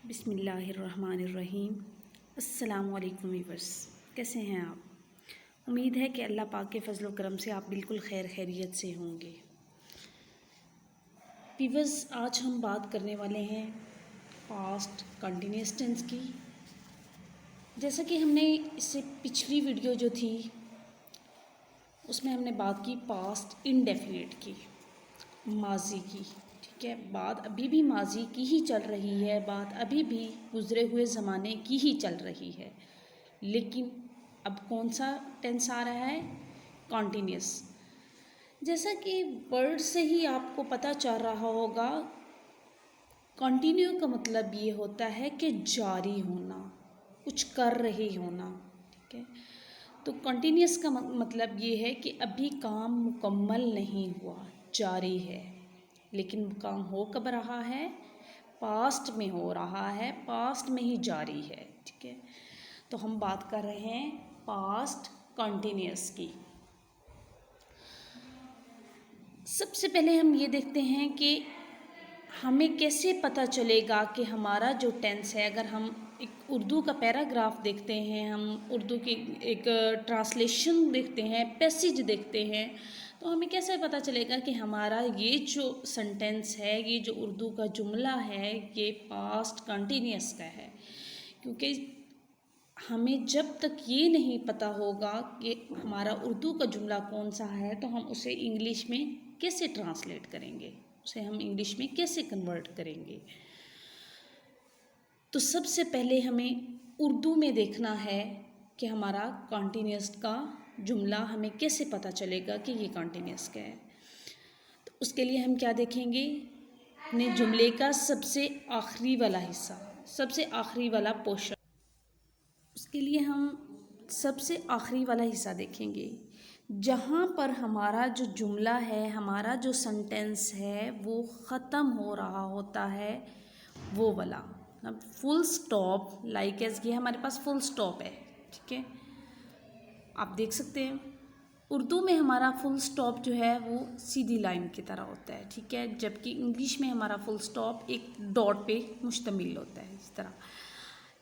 बिस्मिल्लाहिर्रहमानिर्रहीम। अस्सलामुअलैकुम वीवर्स, कैसे हैं आप? उम्मीद है कि अल्लाह पाक के फजल व करम से आप बिल्कुल खैर खैरियत से होंगे। वीवर्स, आज हम बात करने वाले हैं पास्ट कंटिन्यूअस टेंस की। जैसा कि हमने इससे पिछली वीडियो जो थी उसमें हमने बात की पास्ट इंडेफिनिट की, माजी की। ठीक है, बात अभी भी माजी की ही चल रही है, बात अभी भी गुज़रे हुए ज़माने की ही चल रही है, लेकिन अब कौन सा टेंस आ रहा है? कॉन्टिन्यूस। जैसा कि वर्ड से ही आपको पता चल रहा होगा, कंटिन्यू का मतलब ये होता है कि जारी होना, कुछ कर रहे होना। ठीक है, तो कंटिन्यूस का मतलब ये है कि अभी काम मुकम्मल नहीं हुआ, जारी है, लेकिन काम हो कब रहा है? पास्ट में हो रहा है, पास्ट में ही जारी है। ठीक है, तो हम बात कर रहे हैं पास्ट कंटिन्यूअस की। सबसे पहले हम ये देखते हैं कि हमें कैसे पता चलेगा कि हमारा जो टेंस है, अगर हम एक उर्दू का पैराग्राफ देखते हैं, हम उर्दू की एक ट्रांसलेशन देखते हैं, पैसेज देखते हैं, तो हमें कैसे पता चलेगा कि हमारा ये जो सेंटेंस है, ये जो उर्दू का जुमला है, ये पास्ट कंटिन्यूअस का है। क्योंकि हमें जब तक ये नहीं पता होगा कि हमारा उर्दू का जुमला कौन सा है, तो हम उसे इंग्लिश में कैसे ट्रांसलेट करेंगे, उसे हम इंग्लिश में कैसे कन्वर्ट करेंगे। तो सबसे पहले हमें उर्दू में देखना है कि हमारा कॉन्टिन्यूअस का जुमला हमें कैसे पता चलेगा कि ये कॉन्टिन्यूअस का है। तो उसके लिए हम क्या देखेंगे? अपने जुमले का सबसे आखिरी वाला हिस्सा, सबसे आखिरी वाला पोर्शन। उसके लिए हम सबसे आखिरी वाला हिस्सा देखेंगे, जहाँ पर हमारा जो जुमला है, हमारा जो सेंटेंस है, वो ख़त्म हो रहा होता है, वो वाला। अब फुल स्टॉप, लाइक एज ये हमारे पास फुल स्टॉप है। ठीक है, आप देख सकते हैं उर्दू में हमारा फुल स्टॉप जो है वो सीधी लाइन की तरह होता है। ठीक है, जबकि इंग्लिश में हमारा फुल स्टॉप एक डॉट पे मुश्तमिल होता है, इस तरह।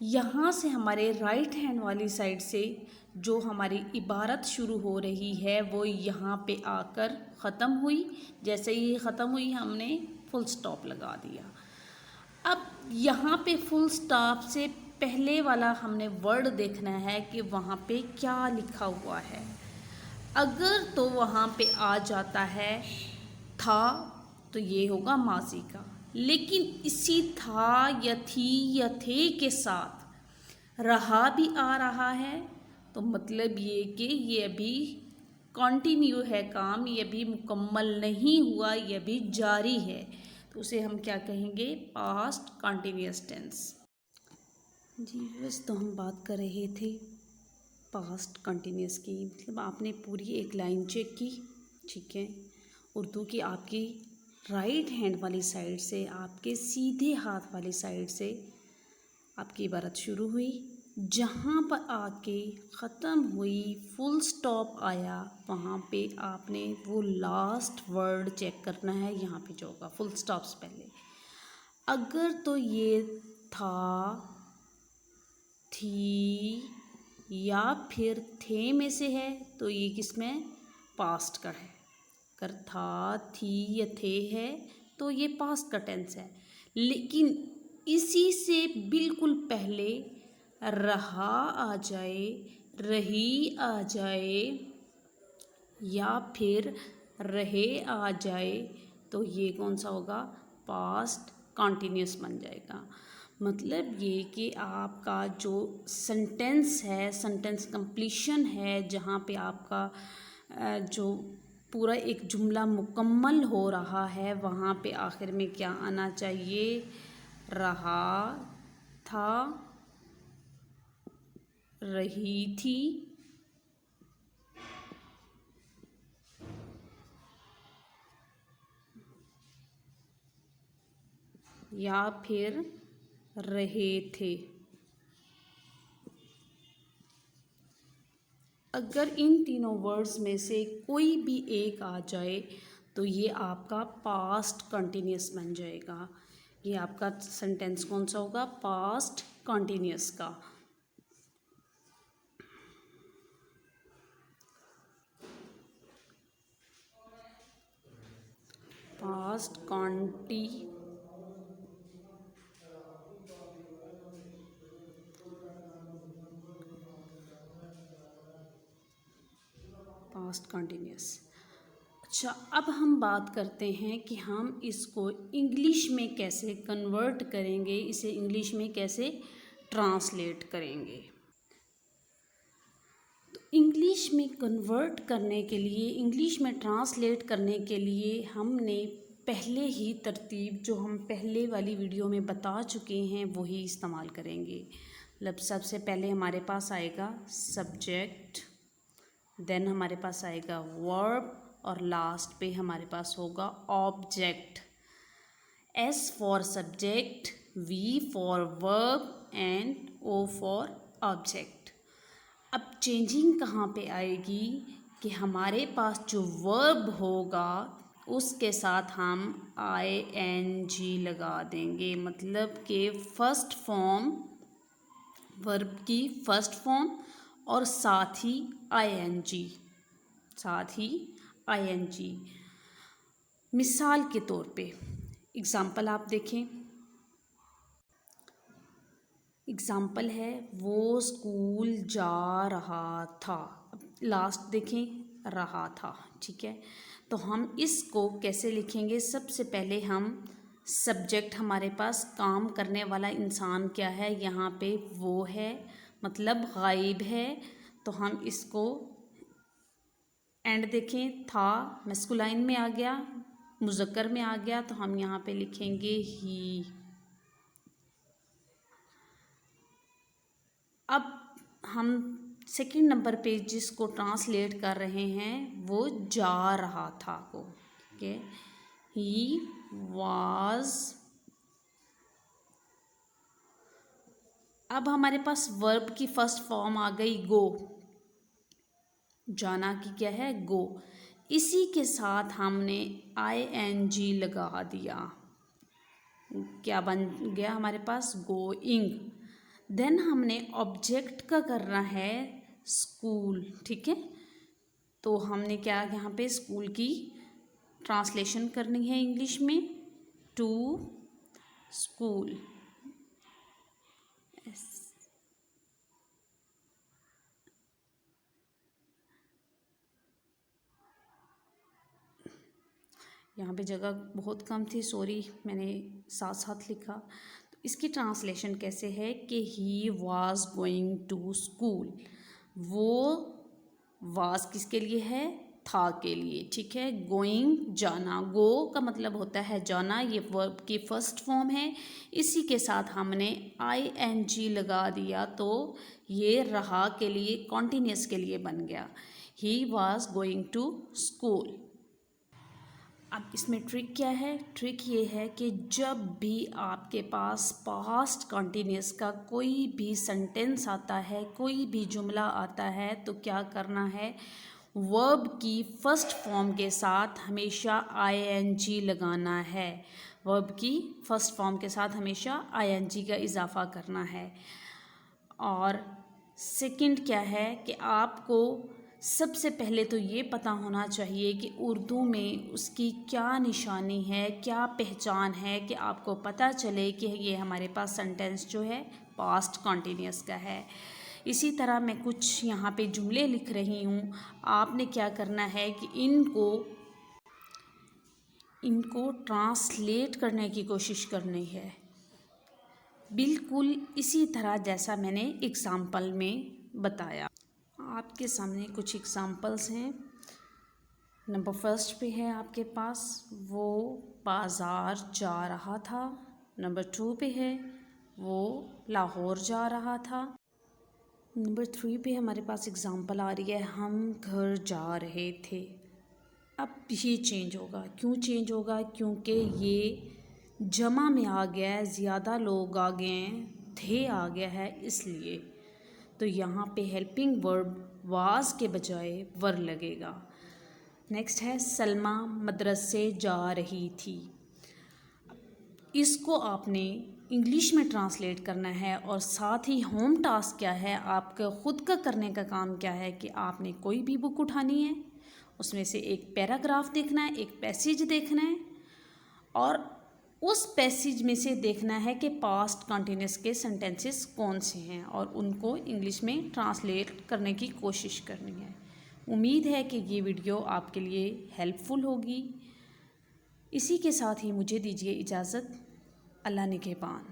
यहाँ से हमारे राइट हैंड वाली साइड से जो हमारी इबारत शुरू हो रही है, वो यहाँ पे आकर ख़त्म हुई। जैसे ही ख़त्म हुई, हमने फुल स्टॉप लगा दिया। अब यहाँ पे फुल स्टॉप से पहले वाला हमने वर्ड देखना है कि वहाँ पे क्या लिखा हुआ है। अगर तो वहाँ पे आ जाता है था, तो ये होगा माजी का। लेकिन इसी था या थी या थे के साथ रहा भी आ रहा है, तो मतलब ये कि ये अभी कंटिन्यू है काम, ये अभी मुकम्मल नहीं हुआ, ये अभी जारी है। तो उसे हम क्या कहेंगे? Past continuous tense. जी बस, तो हम बात कर रहे थे पास्ट कंटिन्यूअस की। मतलब आपने पूरी एक लाइन चेक की। ठीक है, उर्दू की आपकी राइट हैंड वाली साइड से, आपके सीधे हाथ वाली साइड से आपकी इबारत शुरू हुई, जहाँ पर आके ख़त्म हुई, फुल स्टॉप आया, वहाँ पे आपने वो लास्ट वर्ड चेक करना है। यहाँ पे जो होगा फुल स्टॉप से पहले, अगर तो ये था, थी या फिर थे में से है, तो ये किस में? पास्ट का है। अगर था, थी या थे है, तो ये पास्ट का टेंस है। लेकिन इसी से बिल्कुल पहले रहा आ जाए, रही आ जाए, या फिर रहे आ जाए, तो ये कौन सा होगा? पास्ट कंटिन्यूअस बन जाएगा। मतलब ये कि आपका जो सेंटेंस है, सेंटेंस कंप्लीशन है, जहाँ पे आपका जो पूरा एक जुमला मुकम्मल हो रहा है, वहाँ पे आखिर में क्या आना चाहिए? रहा था, रही थी, या फिर रहे थे। अगर इन तीनों वर्ड्स में से कोई भी एक आ जाए, तो ये आपका पास्ट कंटिन्यूअस बन जाएगा। ये आपका सेंटेंस कौन सा होगा? पास्ट कॉन्टिन्यूस का। Past continuous. अच्छा, अब हम बात करते हैं कि हम इसको इंग्लिश में कैसे कन्वर्ट करेंगे, इसे इंग्लिश में कैसे ट्रांसलेट करेंगे। तो इंग्लिश में कन्वर्ट करने के लिए, इंग्लिश में ट्रांसलेट करने के लिए हमने पहले ही तरतीब जो हम पहले वाली वीडियो में बता चुके हैं वही इस्तेमाल करेंगे। मतलब सबसे पहले हमारे पास आएगा सब्जेक्ट, देन हमारे पास आएगा वर्ब और लास्ट पे हमारे पास होगा object. S for subject, V for verb and O for object. अब चेंजिंग कहाँ पे आएगी कि हमारे पास जो वर्ब होगा उसके साथ हम ING लगा देंगे, मतलब कि फर्स्ट फॉर्म, वर्ब की फर्स्ट फॉर्म और साथ ही ING। मिसाल के तौर पे एग्ज़ाम्पल आप देखें, एग्ज़ाम्पल है वो स्कूल जा रहा था। लास्ट देखें, रहा था, ठीक है। तो हम इसको कैसे लिखेंगे? सबसे पहले हम सब्जेक्ट, हमारे पास काम करने वाला इंसान क्या है यहाँ पे? वो है, मतलब गायब है। तो हम इसको एंड देखें, था मस्कुलाइन में आ गया, मुज़क्कर में आ गया, तो हम यहाँ पे लिखेंगे ही। अब हम सेकंड नंबर पे जिसको ट्रांसलेट कर रहे हैं वो जा रहा था को, ठीक है। He was. अब हमारे पास वर्ब की फर्स्ट फॉर्म आ गई गो, जाना की क्या है? गो। इसी के साथ हमने ING लगा दिया, क्या बन गया हमारे पास? गोइंग। देन हमने ऑब्जेक्ट का करना है स्कूल, ठीक है। तो हमने क्या यहाँ पे स्कूल की ट्रांसलेशन करनी है इंग्लिश में, टू स्कूल। यहाँ पे जगह बहुत कम थी, सॉरी, मैंने साथ साथ लिखा। तो इसकी ट्रांसलेशन कैसे है कि he was going to school. वो वाज किसके लिए है? था के लिए, ठीक है। गोइंग जाना, गो का मतलब होता है जाना, ये वर्ब की फर्स्ट फॉर्म है। इसी के साथ हमने ING लगा दिया तो ये रहा के लिए, कॉन्टिन्यूस के लिए बन गया। He was going to school. अब इसमें ट्रिक क्या है? ट्रिक ये है कि जब भी आपके पास पास्ट कॉन्टिन्यूस का कोई भी सेंटेंस आता है, कोई भी जुमला आता है, तो क्या करना है? वर्ब की फर्स्ट फॉर्म के साथ हमेशा ING लगाना है। वर्ब की फर्स्ट फॉर्म के साथ हमेशा ING का इजाफा करना है। और सेकंड क्या है कि आपको सबसे पहले तो ये पता होना चाहिए कि उर्दू में उसकी क्या निशानी है, क्या पहचान है, कि आपको पता चले कि ये हमारे पास सेंटेंस जो है पास्ट कॉन्टिन्यूस का है। इसी तरह मैं कुछ यहाँ पे जुमले लिख रही हूँ, आपने क्या करना है कि इनको ट्रांसलेट करने की कोशिश करनी है, बिल्कुल इसी तरह जैसा मैंने एग्ज़ाम्पल में बताया। आपके सामने कुछ एग्ज़ाम्पल्स हैं। नंबर फर्स्ट पे है आपके पास, वो बाज़ार जा रहा था। नंबर 2 पे है, वो लाहौर जा रहा था। नंबर 3 पे हमारे पास एग्ज़ाम्पल आ रही है, हम घर जा रहे थे। अब ये चेंज होगा, क्यों चेंज होगा? क्योंकि ये जमा में आ गया है, ज़्यादा लोग आ गए हैं, थे आ गया है, इसलिए। तो यहाँ पे हेल्पिंग वर्ब वाज के बजाय वर लगेगा। नेक्स्ट है सलमा मदरसे जा रही थी। इसको आपने इंग्लिश में ट्रांसलेट करना है और साथ ही होम टास्क क्या है, आपका ख़ुद का करने का काम क्या है कि आपने कोई भी बुक उठानी है, उसमें से एक पैराग्राफ देखना है, एक पैसेज देखना है और उस पैसेज में से देखना है कि पास्ट कंटिन्यूस के सेंटेंसेस कौन से हैं और उनको इंग्लिश में ट्रांसलेट करने की कोशिश करनी है। उम्मीद है कि ये वीडियो आपके लिए हेल्पफुल होगी। इसी के साथ ही मुझे दीजिए इजाज़त। अल्लाह निगहबान।